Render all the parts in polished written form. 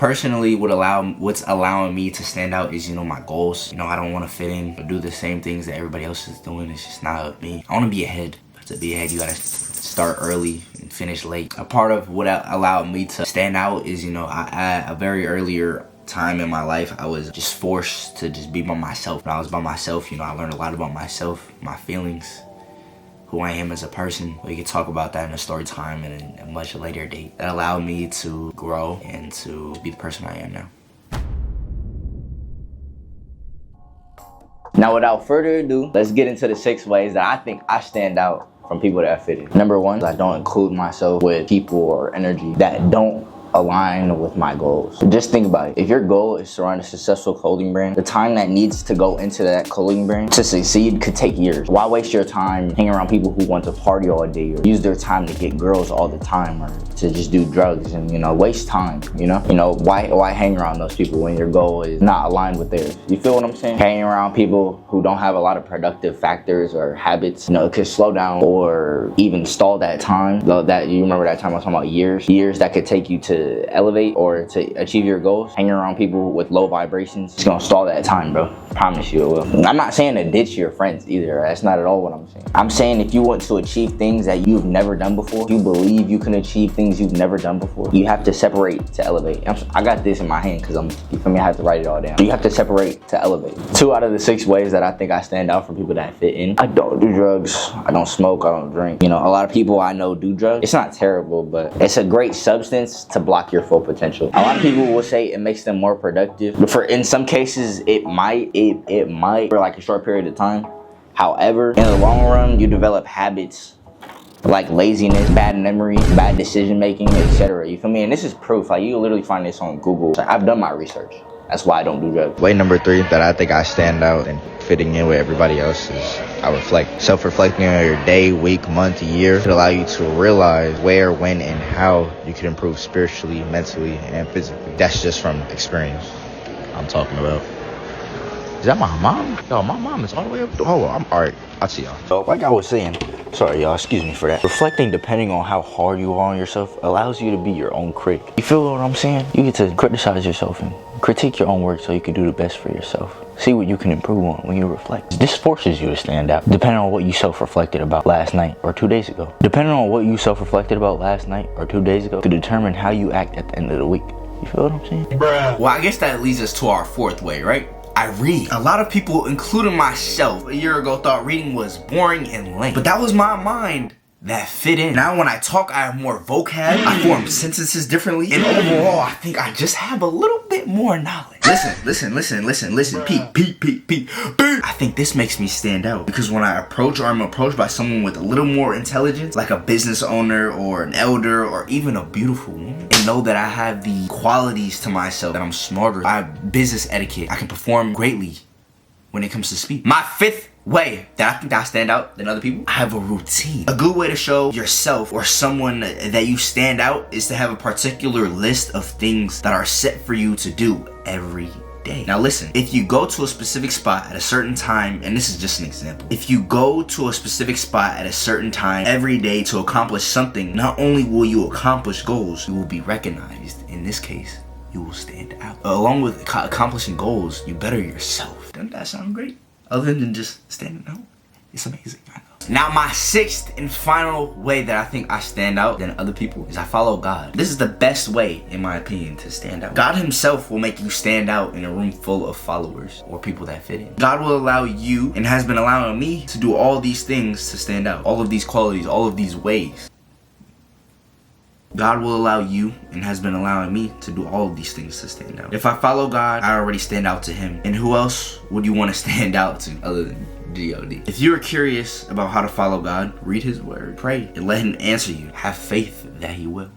Personally, what's allowing me to stand out is, my goals. I don't want to fit in or do the same things that everybody else is doing. It's just not me. I want to be ahead. To be ahead, you gotta start early and finish late. A part of what allowed me to stand out is, at a very earlier time in my life, I was just forced to just be by myself. When I was by myself, I learned a lot about myself, my feelings, who I am as a person. We can talk about that in a story time and a much later date. That allowed me to grow and to be the person I am now. Now, without further ado, let's get into the 6 ways that I think I stand out from people that fit in. Number 1, I don't include myself with people or energy that don't align with my goals. Just think about it. If your goal is to run a successful clothing brand, the time that needs to go into that clothing brand to succeed could take years. Why waste your time hanging around people who want to party all day or use their time to get girls all the time or to just do drugs and, waste time, Why hang around those people when your goal is not aligned with theirs? You feel what I'm saying? Hanging around people who don't have a lot of productive factors or habits, it could slow down or even stall that time. That you remember that time I was talking about years that could take you to elevate or to achieve your goals. Hanging around people with low vibrations, it's gonna stall that time, bro. I promise you it will. I'm not saying to ditch your friends either. That's not at all what I'm saying. I'm saying if you want to achieve things that you've never done before, you believe you can achieve things you've never done before, you have to separate to elevate. I got this in my hand because I have to write it all down. You have to separate to elevate. 2 out of the 6 ways that I think I stand out from people that fit in: I don't do drugs, I don't smoke, I don't drink. A lot of people I know do drugs. It's not terrible, but it's a great substance to block your full potential. A lot of people will say it makes them more productive, but in some cases it might for like a short period of time. However, in the long run, you develop habits like laziness, bad memory, bad decision making, etc. You feel me? And this is proof. Like, you literally find this on Google. I've done my research. That's why I don't do drugs. Way number 3 that I think I stand out and fitting in with everybody else is I reflect. Self-reflecting on your day, week, month, year could allow you to realize where, when, and how you can improve spiritually, mentally, and physically. That's just from experience I'm talking about. Is that my mom? Yo, my mom is all the way up. Hold on, alright, I'll see y'all. So, like I was saying, sorry y'all, excuse me for that. Reflecting, depending on how hard you are on yourself, allows you to be your own critic. You feel what I'm saying? You get to criticize yourself and critique your own work so you can do the best for yourself. See what you can improve on when you reflect. This forces you to stand out, depending on what you self-reflected about last night or 2 days ago. Depending on what you self-reflected about last night or 2 days ago, to determine how you act at the end of the week. You feel what I'm saying? Bruh. Well, I guess that leads us to our 4th way, right? I read. A lot of people, including myself, a year ago thought reading was boring and lame. But that was my mind that fit in. Now when I talk, I have more vocab, I form sentences differently, and overall, I think I just have a little bit more knowledge. Listen, Pete. I think this makes me stand out, because when I approach or I'm approached by someone with a little more intelligence, like a business owner or an elder or even a beautiful woman, and know that I have the qualities to myself, that I'm smarter, I have business etiquette, I can perform greatly when it comes to speak. My 5th way that I think I stand out than other people, I have a routine. A good way to show yourself or someone that you stand out is to have a particular list of things that are set for you to do every day. Now listen, if you go to a specific spot at a certain time, and this is just an example, if you go to a specific spot at a certain time every day to accomplish something, not only will you accomplish goals, you will be recognized. In this case, you will stand out. Along with accomplishing goals, you better yourself. Doesn't that sound great? Other than just standing out, it's amazing, I know. Now my 6th and final way that I think I stand out than other people is I follow God. This is the best way, in my opinion, to stand out. God himself will make you stand out in a room full of followers or people that fit in. God will allow you, and has been allowing me, to do all these things to stand out. All of these qualities, all of these ways. God will allow you, and has been allowing me, to do all of these things to stand out. If I follow God, I already stand out to him. And who else would you want to stand out to other than God? If you're curious about how to follow God, read his word, pray, and let him answer you. Have faith that he will.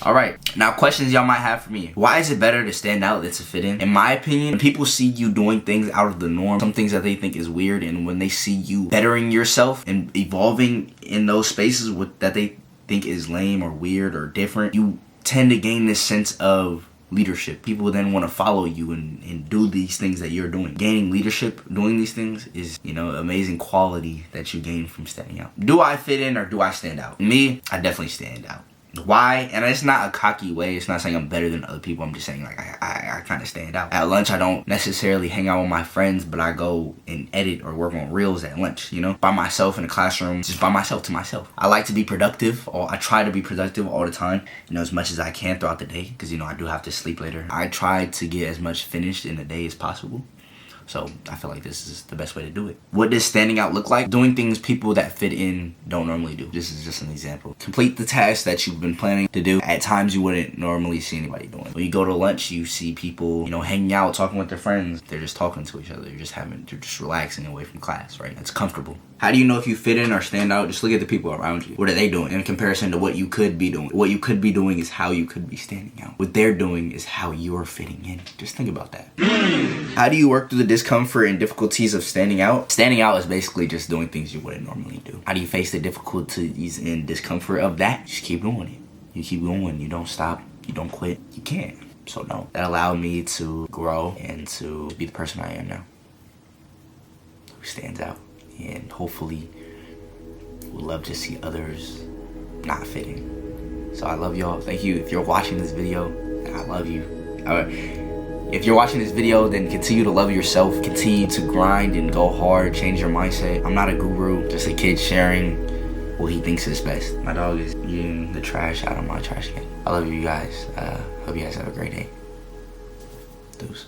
Alright, now questions y'all might have for me. Why is it better to stand out than to fit in? In my opinion, when people see you doing things out of the norm, some things that they think is weird, and when they see you bettering yourself and evolving in those spaces that they think is lame or weird or different, you tend to gain this sense of leadership. People then want to follow you and do these things that you're doing. Gaining leadership, doing these things is, amazing quality that you gain from standing out. Do I fit in or do I stand out? Me, I definitely stand out. Why? And it's not a cocky way. It's not saying I'm better than other people. I'm just saying like I kind of stand out. At lunch, I don't necessarily hang out with my friends, but I go and edit or work on reels at lunch, you know? By myself in the classroom, just by myself to myself. I like to be productive, or I try to be productive all the time, you know, as much as I can throughout the day, because, you know, I do have to sleep later. I try to get as much finished in a day as possible. So I feel like this is the best way to do it. What does standing out look like? Doing things people that fit in don't normally do. This is just an example. Complete the tasks that you've been planning to do at times you wouldn't normally see anybody doing. When you go to lunch, you see people, you know, hanging out, talking with their friends. They're just talking to each other. They're just relaxing away from class, right? It's comfortable. How do you know if you fit in or stand out? Just look at the people around you. What are they doing in comparison to what you could be doing? What you could be doing is how you could be standing out. What they're doing is how you're fitting in. Just think about that. How do you work through the discomfort and difficulties of standing out? Standing out is basically just doing things you wouldn't normally do. How do you face the difficulties and discomfort of that? Just keep doing it. You keep going. You don't stop. You don't quit. You can't. So no. That allowed me to grow and to be the person I am now. Who stands out. And hopefully would love to see others not fitting. So I love y'all. Thank you. If you're watching this video, I love you. If you're watching this video, then continue to love yourself. Continue to grind and go hard. Change your mindset. I'm not a guru, just a kid sharing what he thinks is best. My dog is eating the trash out of my trash can. I love you guys. Hope you guys have a great day. Deuce.